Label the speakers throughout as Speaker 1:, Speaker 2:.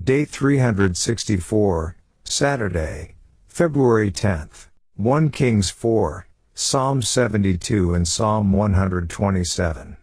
Speaker 1: Day 364, Saturday, February 10th. 1 Kings 4, Psalm 72 and Psalm 127.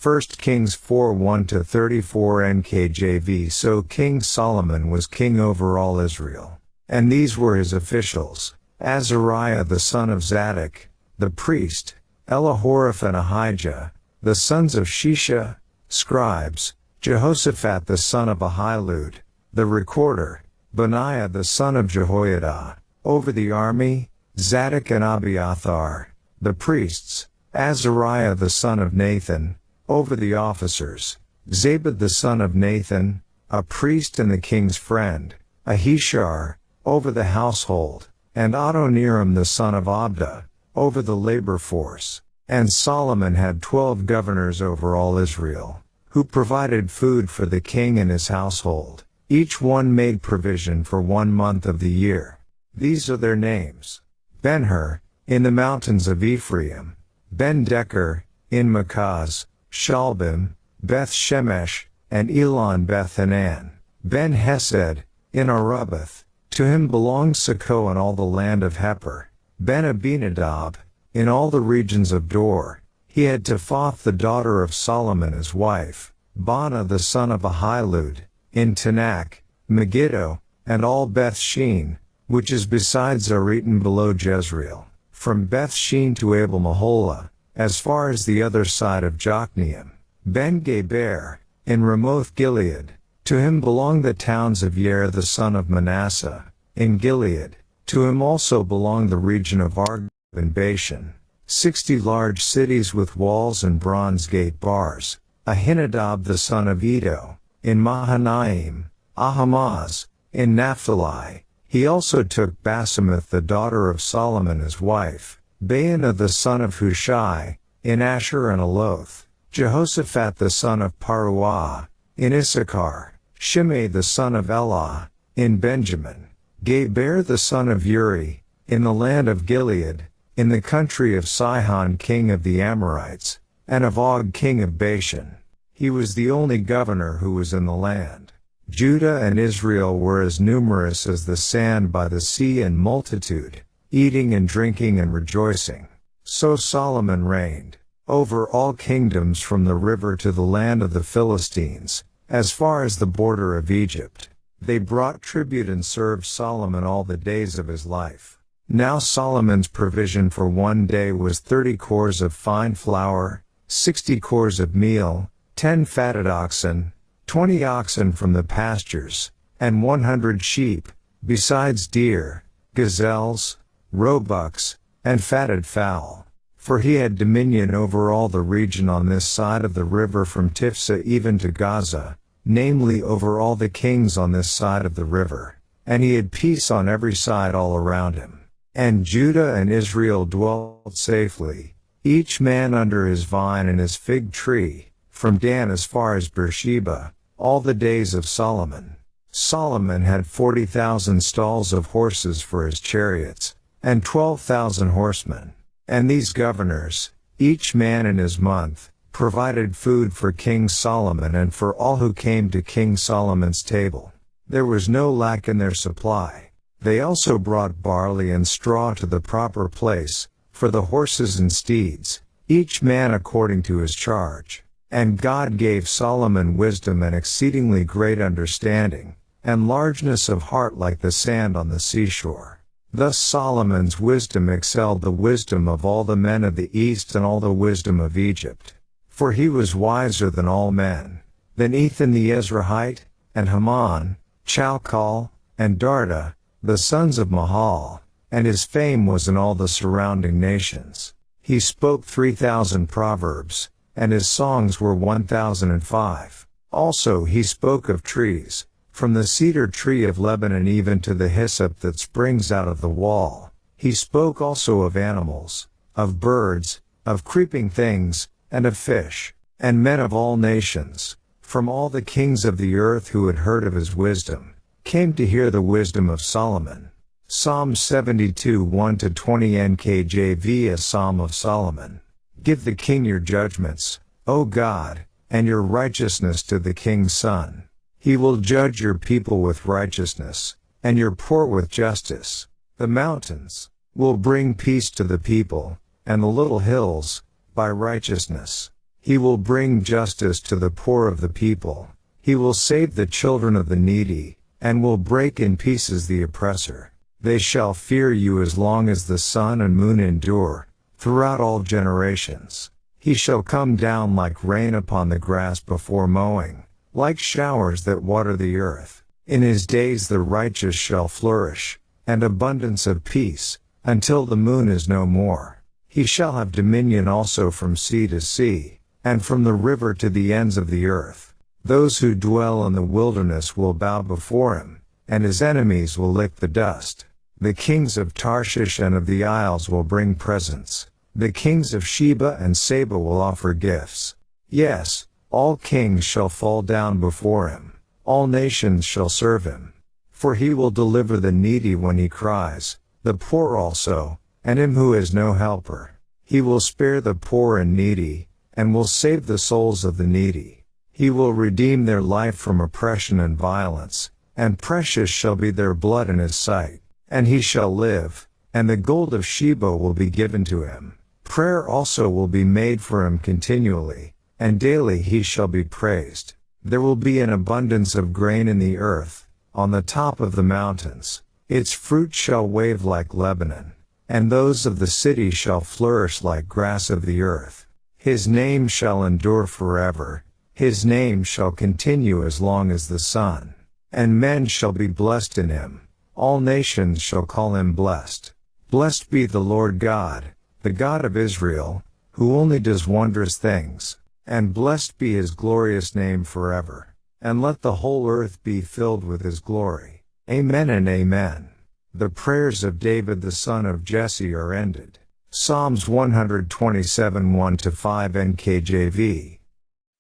Speaker 1: 1 Kings 4 1-34 NKJV. So King Solomon was king over all Israel. And these were his officials: Azariah the son of Zadok, the priest, Elihoreph and Ahijah, the sons of Shisha, scribes, Jehoshaphat the son of Ahilud, the recorder, Benaiah the son of Jehoiada, over the army, Zadok and Abiathar, the priests, Azariah the son of Nathan, over the officers, Zabad the son of Nathan, a priest and the king's friend, Ahishar, over the household, and Adoniram the son of Abda, over the labor force. And Solomon had 12 governors over all Israel, who provided food for the king and his household. Each one made provision for 1 month of the year. These are their names: Ben-Hur, in the mountains of Ephraim; Ben-Deker, in Makaz; Shalbim, Beth-Shemesh, and Elon Beth-Hanan; Ben-Hesed, in Arubbath. To him belonged Socoh and all the land of Hepher; Ben-Abinadab, in all the regions of Dor. He had Tephath the daughter of Solomon as wife; Bana the son of Ahilud, in Tanakh, Megiddo, and all Beth-Shean, which is beside Zaretan below Jezreel, from Beth-Shean to Abel-Meholah, as far as the other side of Jokneam; Ben-Geber, in Ramoth-Gilead. To him belonged the towns of Yair the son of Manasseh, in Gilead. To him also belonged the region of Argob and Bashan, 60 large cities with walls and bronze gate bars; Ahinadab the son of Iddo, in Mahanaim; Ahimaaz, in Naphtali. He also took Basemath the daughter of Solomon as wife; Baanah the son of Hushai, in Asher and Aloth; Jehoshaphat the son of Paruah, in Issachar; Shimei the son of Elah, in Benjamin; Geber the son of Uri, in the land of Gilead, in the country of Sihon king of the Amorites, and of Og king of Bashan. He was the only governor who was in the land. Judah and Israel were as numerous as the sand by the sea in multitude, eating and drinking and rejoicing. So Solomon reigned over all kingdoms from the river to the land of the Philistines, as far as the border of Egypt. They brought tribute and served Solomon all the days of his life. Now Solomon's provision for 1 day was 30 cors of fine flour, 60 cors of meal, 10 fatted oxen, 20 oxen from the pastures, and 100 sheep, besides deer, gazelles, roebucks, and fatted fowl. For he had dominion over all the region on this side of the river from Tiphsah even to Gaza, namely over all the kings on this side of the river. And he had peace on every side all around him. And Judah and Israel dwelt safely, each man under his vine and his fig tree, from Dan as far as Beersheba, all the days of Solomon. Solomon had 40,000 stalls of horses for his chariots, and 12,000 horsemen. And these governors, each man in his month, provided food for King Solomon and for all who came to King Solomon's table. There was no lack in their supply. They also brought barley and straw to the proper place, for the horses and steeds, each man according to his charge. And God gave Solomon wisdom and exceedingly great understanding, and largeness of heart like the sand on the seashore. Thus Solomon's wisdom excelled the wisdom of all the men of the east and all the wisdom of Egypt. For he was wiser than all men, than Ethan the Ezrahite, and Haman, Chalcol, and Darda, the sons of Mahal, and his fame was in all the surrounding nations. He spoke 3,000 proverbs, and his songs were 1,005. Also he spoke of trees, from the cedar tree of Lebanon even to the hyssop that springs out of the wall. He spoke also of animals, of birds, of creeping things, and of fish, and men of all nations, from all the kings of the earth who had heard of his wisdom, came to hear the wisdom of Solomon. Psalm 72 1-20 NKJV. A Psalm of Solomon. Give the king your judgments, O God, and your righteousness to the king's son. He will judge your people with righteousness, and your poor with justice. The mountains will bring peace to the people, and the little hills, by righteousness. He will bring justice to the poor of the people. He will save the children of the needy, and will break in pieces the oppressor. They shall fear you as long as the sun and moon endure, throughout all generations. He shall come down like rain upon the grass before mowing, like showers that water the earth. In his days the righteous shall flourish, and abundance of peace, until the moon is no more. He shall have dominion also from sea to sea, and from the river to the ends of the earth. Those who dwell in the wilderness will bow before him, and his enemies will lick the dust. The kings of Tarshish and of the isles will bring presents. The kings of Sheba and Saba will offer gifts. Yes, all kings shall fall down before him. All nations shall serve him. For he will deliver the needy when he cries, the poor also, and him who has no helper. He will spare the poor and needy, and will save the souls of the needy. He will redeem their life from oppression and violence, and precious shall be their blood in his sight. And he shall live, and the gold of Sheba will be given to him. Prayer also will be made for him continually, and daily he shall be praised. There will be an abundance of grain in the earth, on the top of the mountains. Its fruit shall wave like Lebanon, and those of the city shall flourish like grass of the earth. His name shall endure forever. His name shall continue as long as the sun. And men shall be blessed in him. All nations shall call him blessed. Blessed be the Lord God, the God of Israel, who only does wondrous things. And blessed be his glorious name forever. And let the whole earth be filled with his glory. Amen and amen. The prayers of David the son of Jesse are ended. Psalms 127 1-5 NKJV.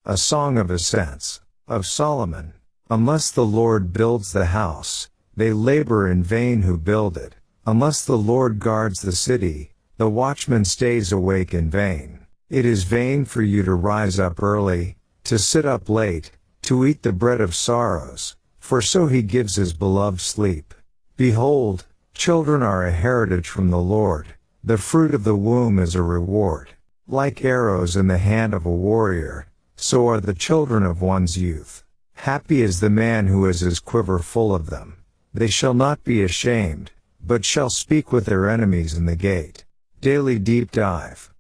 Speaker 1: A Song of Ascents, of Solomon. Unless the Lord builds the house, they labor in vain who build it. Unless the Lord guards the city, the watchman stays awake in vain. It is vain for you to rise up early, to sit up late, to eat the bread of sorrows, for so he gives his beloved sleep. Behold, children are a heritage from the Lord, the fruit of the womb is a reward. Like arrows in the hand of a warrior, so are the children of one's youth. Happy is the man who has his quiver full of them. They shall not be ashamed, but shall speak with their enemies in the gate. Daily Deep Dive.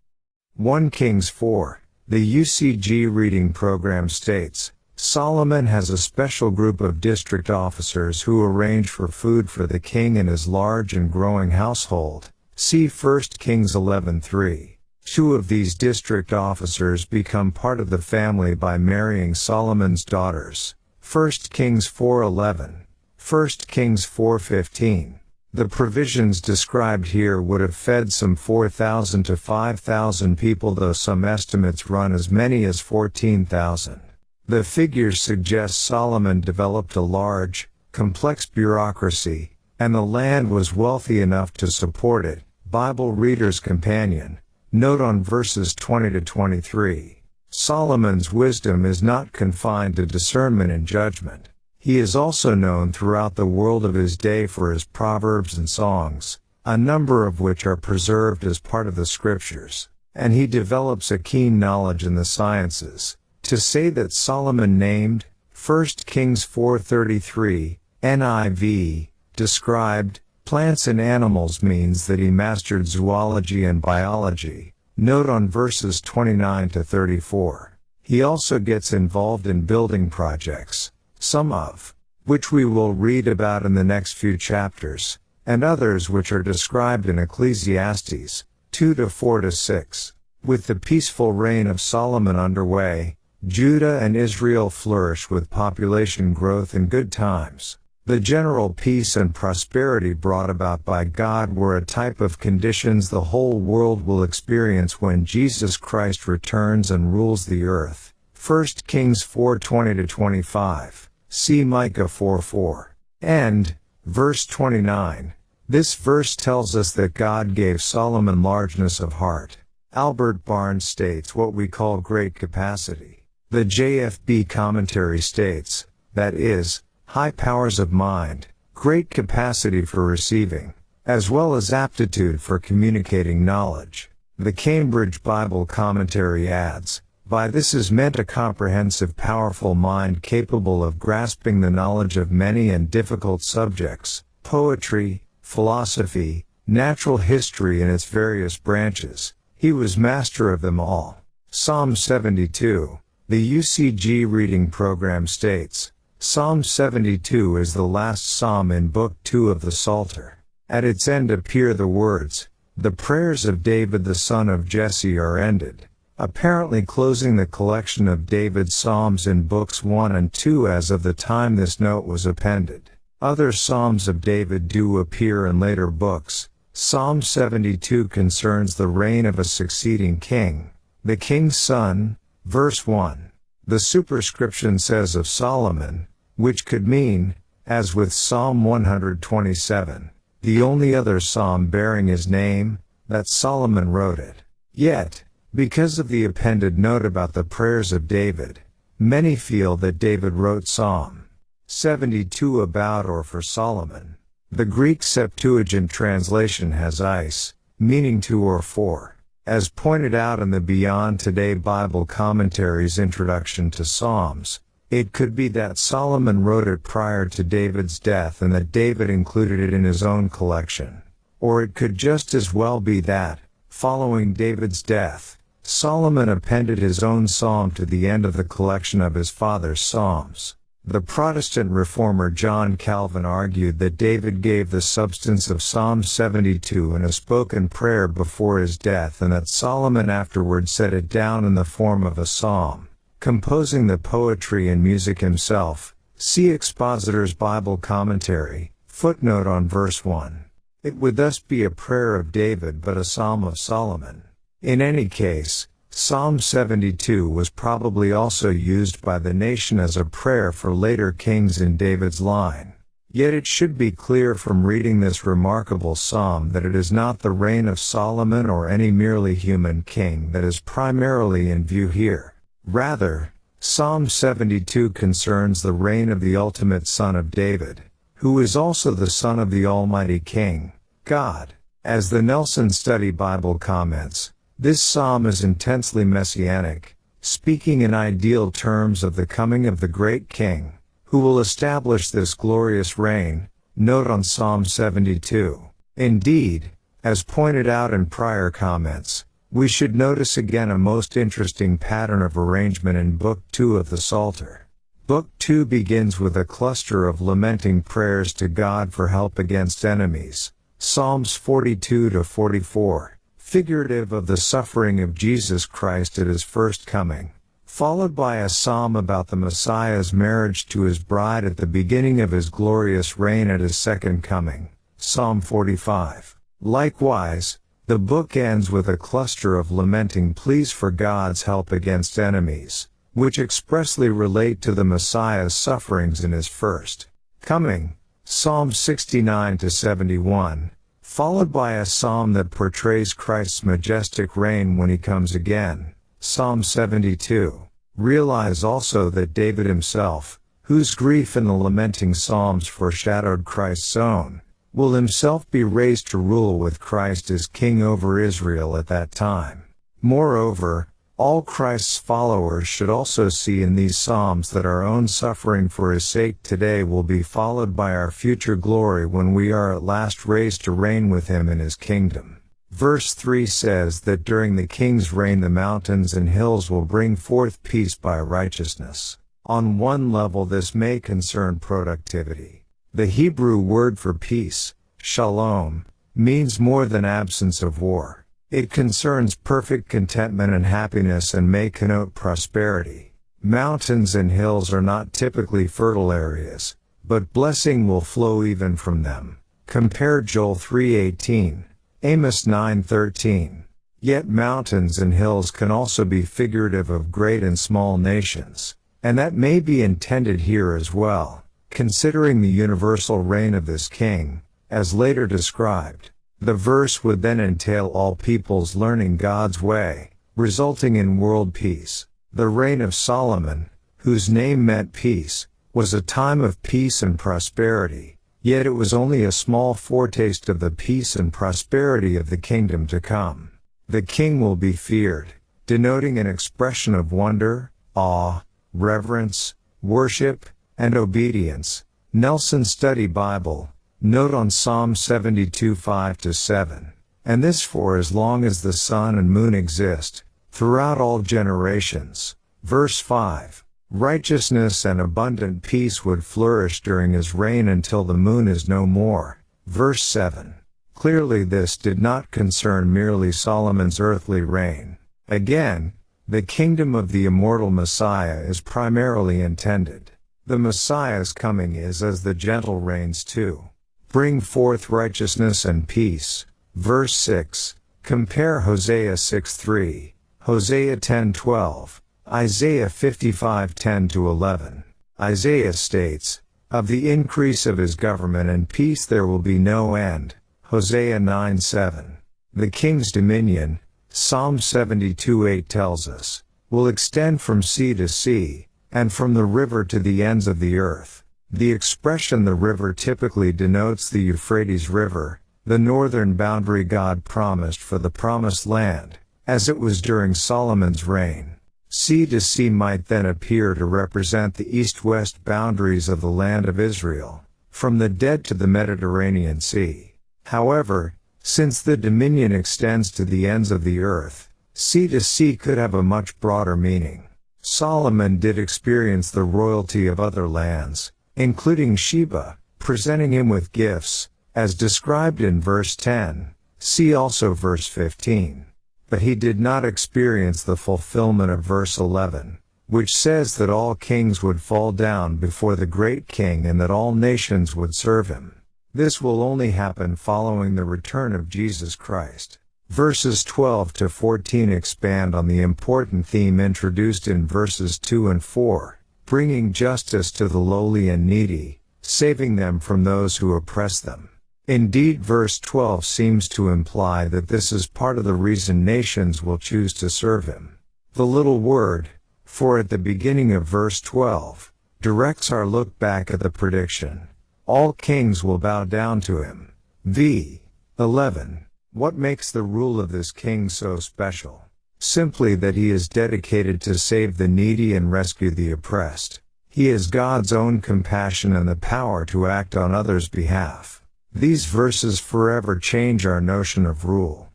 Speaker 1: 1 Kings 4. The UCG reading program states, Solomon has a special group of district officers who arrange for food for the king and his large and growing household. See 1 Kings 11:3. Two of these district officers become part of the family by marrying Solomon's daughters. 1 Kings 4:11. 1 Kings 4:15. The provisions described here would have fed some 4,000 to 5,000 people, though some estimates run as many as 14,000. The figures suggest Solomon developed a large, complex bureaucracy, and the land was wealthy enough to support it. Bible Reader's Companion. Note on verses 20-23. Solomon's wisdom is not confined to discernment and judgment. He is also known throughout the world of his day for his proverbs and songs, a number of which are preserved as part of the scriptures, and he develops a keen knowledge in the sciences. To say that Solomon named, 1 Kings 4:33, NIV, described, plants and animals means that he mastered zoology and biology. Note on verses 29-34. He also gets involved in building projects, some of which we will read about in the next few chapters, and others which are described in Ecclesiastes 2-4-6. With the peaceful reign of Solomon underway, Judah and Israel flourish with population growth and good times. The general peace and prosperity brought about by God were a type of conditions the whole world will experience when Jesus Christ returns and rules the earth. 1 Kings 4:20-25. See Micah 4:4. And, verse 29. This verse tells us that God gave Solomon largeness of heart. Albert Barnes states what we call great capacity. The JFB commentary states, that is, high powers of mind, great capacity for receiving, as well as aptitude for communicating knowledge. The Cambridge Bible Commentary adds, "By this is meant a comprehensive, powerful mind capable of grasping the knowledge of many and difficult subjects, poetry, philosophy, natural history in its various branches. He was master of them all." Psalm 72. The UCG reading program states, Psalm 72 is the last psalm in Book 2 of the Psalter. At its end appear the words, "The prayers of David the son of Jesse are ended," apparently closing the collection of David's psalms in Books 1 and 2 as of the time this note was appended. Other psalms of David do appear in later books. Psalm 72 concerns the reign of a succeeding king, the king's son, verse 1. The superscription says of Solomon, which could mean, as with Psalm 127, the only other psalm bearing his name, that Solomon wrote it. Yet, because of the appended note about the prayers of David, many feel that David wrote Psalm 72 about or for Solomon. The Greek Septuagint translation has "ice," meaning to or for. As pointed out in the Beyond Today Bible Commentary's introduction to Psalms, it could be that Solomon wrote it prior to David's death and that David included it in his own collection. Or it could just as well be that, following David's death, Solomon appended his own psalm to the end of the collection of his father's psalms. The Protestant reformer John Calvin argued that David gave the substance of Psalm 72 in a spoken prayer before his death and that Solomon afterward set it down in the form of a psalm, composing the poetry and music himself. See Expositor's Bible Commentary, footnote on verse 1. It would thus be a prayer of David but a psalm of Solomon. In any case, Psalm 72 was probably also used by the nation as a prayer for later kings in David's line. Yet it should be clear from reading this remarkable psalm that it is not the reign of Solomon or any merely human king that is primarily in view here. Rather, Psalm 72 concerns the reign of the ultimate Son of David, who is also the Son of the Almighty King, God. As the Nelson Study Bible comments, this psalm is intensely messianic, speaking in ideal terms of the coming of the great King, who will establish this glorious reign. Note on Psalm 72. Indeed, as pointed out in prior comments, we should notice again a most interesting pattern of arrangement in Book 2 of the Psalter. Book 2 begins with a cluster of lamenting prayers to God for help against enemies, Psalms 42 to 44. Figurative of the suffering of Jesus Christ at his first coming, followed by a psalm about the Messiah's marriage to his bride at the beginning of his glorious reign at his second coming, Psalm 45. Likewise, the book ends with a cluster of lamenting pleas for God's help against enemies, which expressly relate to the Messiah's sufferings in his first coming, Psalm 69 to 71. Followed by a psalm that portrays Christ's majestic reign when he comes again, Psalm 72. Realize also that David himself, whose grief in the lamenting psalms foreshadowed Christ's own, will himself be raised to rule with Christ as king over Israel at that time. Moreover, all Christ's followers should also see in these psalms that our own suffering for his sake today will be followed by our future glory when we are at last raised to reign with him in his kingdom. Verse 3 says that during the king's reign the mountains and hills will bring forth peace by righteousness. On one level this may concern productivity. The Hebrew word for peace, shalom, means more than absence of war. It concerns perfect contentment and happiness and may connote prosperity. Mountains and hills are not typically fertile areas, but blessing will flow even from them. Compare Joel 3:18, Amos 9:13. Yet mountains and hills can also be figurative of great and small nations, and that may be intended here as well, considering the universal reign of this king, as later described. The verse would then entail all peoples learning God's way, resulting in world peace. The reign of Solomon, whose name meant peace, was a time of peace and prosperity, yet it was only a small foretaste of the peace and prosperity of the kingdom to come. The king will be feared, denoting an expression of wonder, awe, reverence, worship, and obedience. Nelson Study Bible, note on Psalm 72 5-7. And this for as long as the sun and moon exist, throughout all generations. Verse 5. Righteousness and abundant peace would flourish during his reign until the moon is no more. Verse 7. Clearly this did not concern merely Solomon's earthly reign. Again, the kingdom of the immortal Messiah is primarily intended. The Messiah's coming is as the gentle rains too. Bring forth righteousness and peace. Verse 6. Compare Hosea 6:3, Hosea 10:12, Isaiah 55:10-11. Isaiah states, "Of the increase of his government and peace there will be no end." Hosea 9:7. The king's dominion, Psalm 72:8 tells us, will extend from sea to sea, and from the river to the ends of the earth. The expression the river typically denotes the Euphrates River, the northern boundary God promised for the promised land, as it was during Solomon's reign. Sea to sea might then appear to represent the east-west boundaries of the land of Israel, from the Dead to the Mediterranean Sea. However, since the dominion extends to the ends of the earth, sea to sea could have a much broader meaning. Solomon did experience the royalty of other lands, including Sheba, presenting him with gifts, as described in verse 10, see also verse 15. But he did not experience the fulfillment of verse 11, which says that all kings would fall down before the great king and that all nations would serve him. This will only happen following the return of Jesus Christ. Verses 12-14 expand on the important theme introduced in verses 2 and 4, bringing justice to the lowly and needy, saving them from those who oppress them. Indeed, verse 12 seems to imply that this is part of the reason nations will choose to serve him. The little word, "for" at the beginning of verse 12, directs our look back at the prediction. All kings will bow down to him. v. 11. What makes the rule of this king so special? Simply that he is dedicated to save the needy and rescue the oppressed. He has God's own compassion and the power to act on others' behalf. These verses forever change our notion of rule.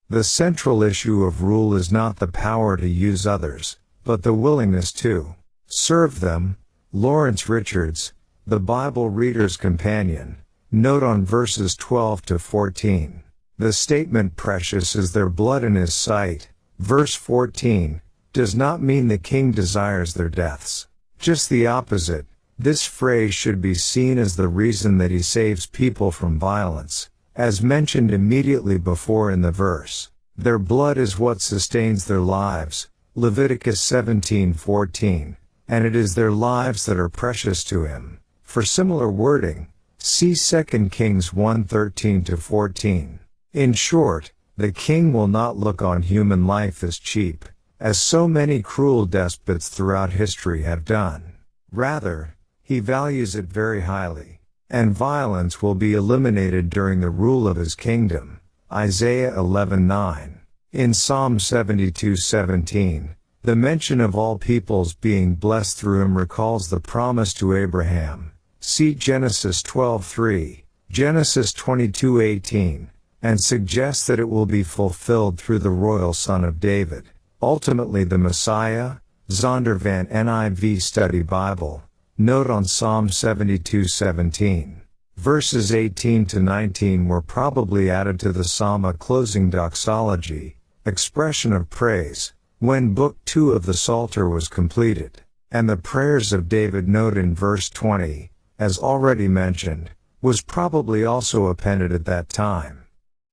Speaker 1: The central issue of rule is not the power to use others, but the willingness to serve them. Lawrence Richards, The Bible Reader's Companion, note on verses 12-14. The statement "precious is their blood in his sight," verse 14, does not mean the king desires their deaths. Just the opposite. This phrase should be seen as the reason that he saves people from violence, as mentioned immediately before in the verse. Their blood is what sustains their lives, Leviticus 17:14, and it is their lives that are precious to him. For similar wording, see 2 Kings 1:13-14. In short, the king will not look on human life as cheap, as so many cruel despots throughout history have done. Rather, he values it very highly, and violence will be eliminated during the rule of his kingdom. Isaiah 11:9. In Psalm 72:17, the mention of all peoples being blessed through him recalls the promise to Abraham. See Genesis 12:3, Genesis 22:18, and suggests that it will be fulfilled through the royal son of David, ultimately the Messiah. Zondervan NIV Study Bible, note on Psalm 72:17. Verses 18-19 were probably added to the psalm a closing doxology, expression of praise, when Book 2 of the Psalter was completed, and the prayers of David note in verse 20, as already mentioned, was probably also appended at that time.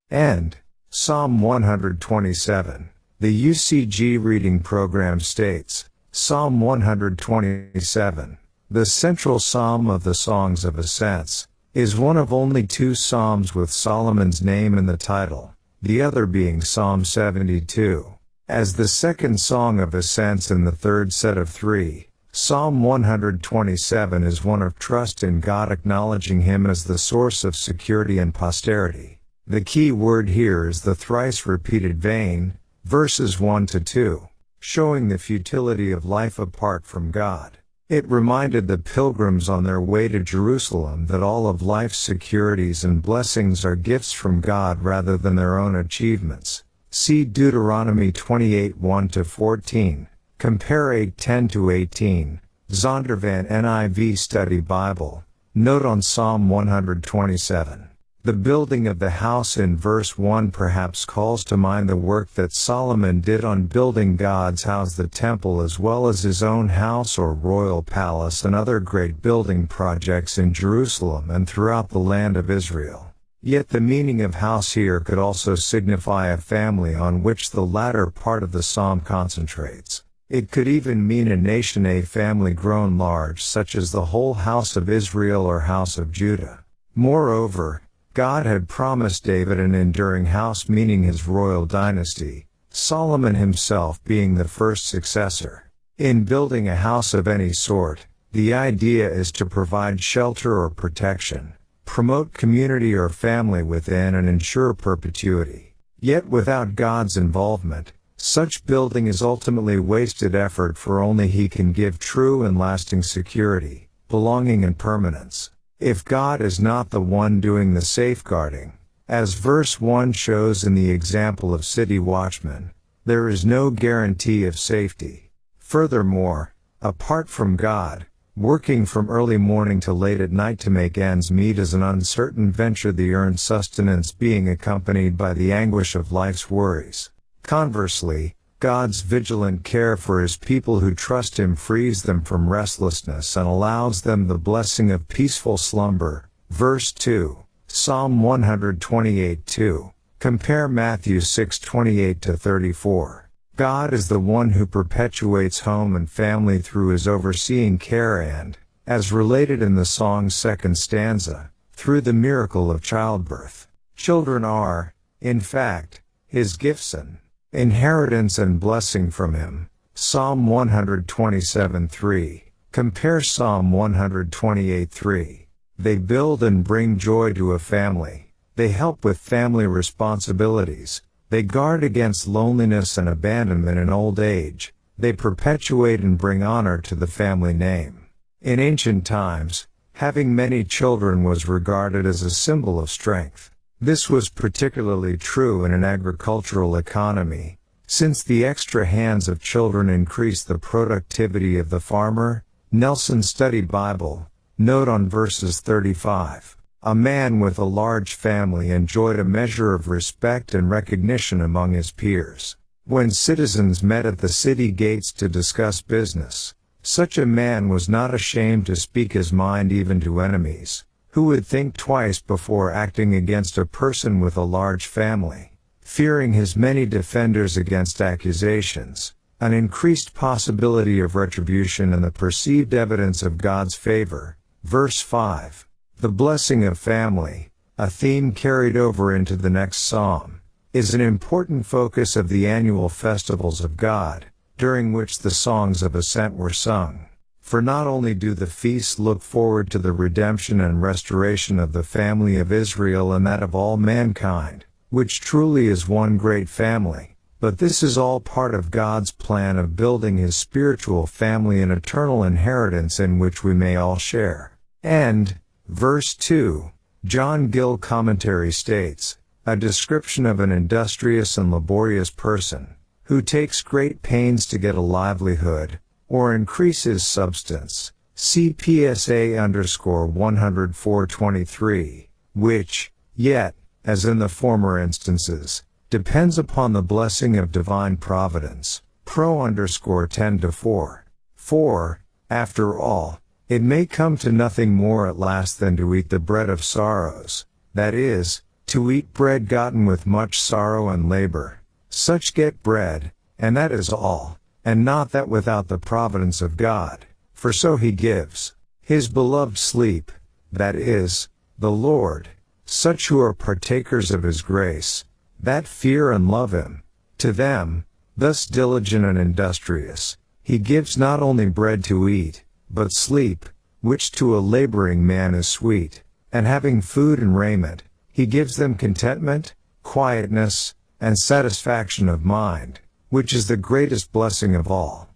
Speaker 1: And Psalm 127. The UCG reading program states, Psalm 127, the central psalm of the Songs of Ascents, is one of only two psalms with Solomon's name in the title, the other being Psalm 72. As the second Song of Ascents in the third set of three, Psalm 127 is one of trust in God, acknowledging Him as the source of security and posterity. The key word here is the thrice repeated vain, verses 1 to 2, showing the futility of life apart from God. It reminded the pilgrims on their way to Jerusalem that all of life's securities and blessings are gifts from God rather than their own achievements. See Deuteronomy 28 1-14. Compare 8:10-18, Zondervan NIV Study Bible. Note on Psalm 127. The building of the house in verse 1 perhaps calls to mind the work that Solomon did on building God's house, the temple, as well as his own house or royal palace and other great building projects in Jerusalem and throughout the land of Israel. Yet the meaning of house here could also signify a family on which the latter part of the psalm concentrates. It could even mean a nation, a family grown large, such as the whole house of Israel or house of Judah. Moreover, God had promised David an enduring house, meaning his royal dynasty, Solomon himself being the first successor. In building a house of any sort, the idea is to provide shelter or protection, promote community or family within, and ensure perpetuity. Yet without God's involvement, such building is ultimately wasted effort, for only He can give true and lasting security, belonging, and permanence. If God is not the one doing the safeguarding, as verse 1 shows in the example of city watchmen, there is no guarantee of safety. Furthermore, apart from God, working from early morning to late at night to make ends meet is an uncertain venture, the earned sustenance being accompanied by the anguish of life's worries. Conversely, God's vigilant care for His people who trust Him frees them from restlessness and allows them the blessing of peaceful slumber. Verse 2, Psalm 128:2. Compare Matthew 6:28-34. God is the one who perpetuates home and family through His overseeing care and, as related in the song's second stanza, through the miracle of childbirth. Children are, in fact, His gifts and inheritance and blessing from Him. Psalm 127:3. Compare Psalm 128:3. They build and bring joy to a family. They help with family responsibilities. They guard against loneliness and abandonment in old age. They perpetuate and bring honor to the family name. In ancient times, having many children was regarded as a symbol of strength. This was particularly true in an agricultural economy, since the extra hands of children increased the productivity of the farmer. Nelson Study Bible. Note on verses 35. A man with a large family enjoyed a measure of respect and recognition among his peers. When citizens met at the city gates to discuss business, such a man was not ashamed to speak his mind even to enemies, who would think twice before acting against a person with a large family, fearing his many defenders against accusations, an increased possibility of retribution, and the perceived evidence of God's favor. Verse 5. The blessing of family, a theme carried over into the next psalm, is an important focus of the annual festivals of God, during which the songs of ascent were sung. For not only do the feasts look forward to the redemption and restoration of the family of Israel and that of all mankind, which truly is one great family, but this is all part of God's plan of building His spiritual family and eternal inheritance in which we may all share. And, verse 2, John Gill Commentary states, a description of an industrious and laborious person, who takes great pains to get a livelihood, or increase his substance. See PSA_104-23, which, yet, as in the former instances, depends upon the blessing of divine providence. Pro_10-4. For, after all, it may come to nothing more at last than to eat the bread of sorrows, that is, to eat bread gotten with much sorrow and labor. Such get bread, and that is all, and not that without the providence of God, for so He gives His beloved sleep, that is, the Lord, such who are partakers of His grace, that fear and love Him. To them, thus diligent and industrious, He gives not only bread to eat, but sleep, which to a laboring man is sweet, and having food and raiment, he gives them contentment, quietness, and satisfaction of mind, which is the greatest blessing of all.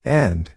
Speaker 1: And,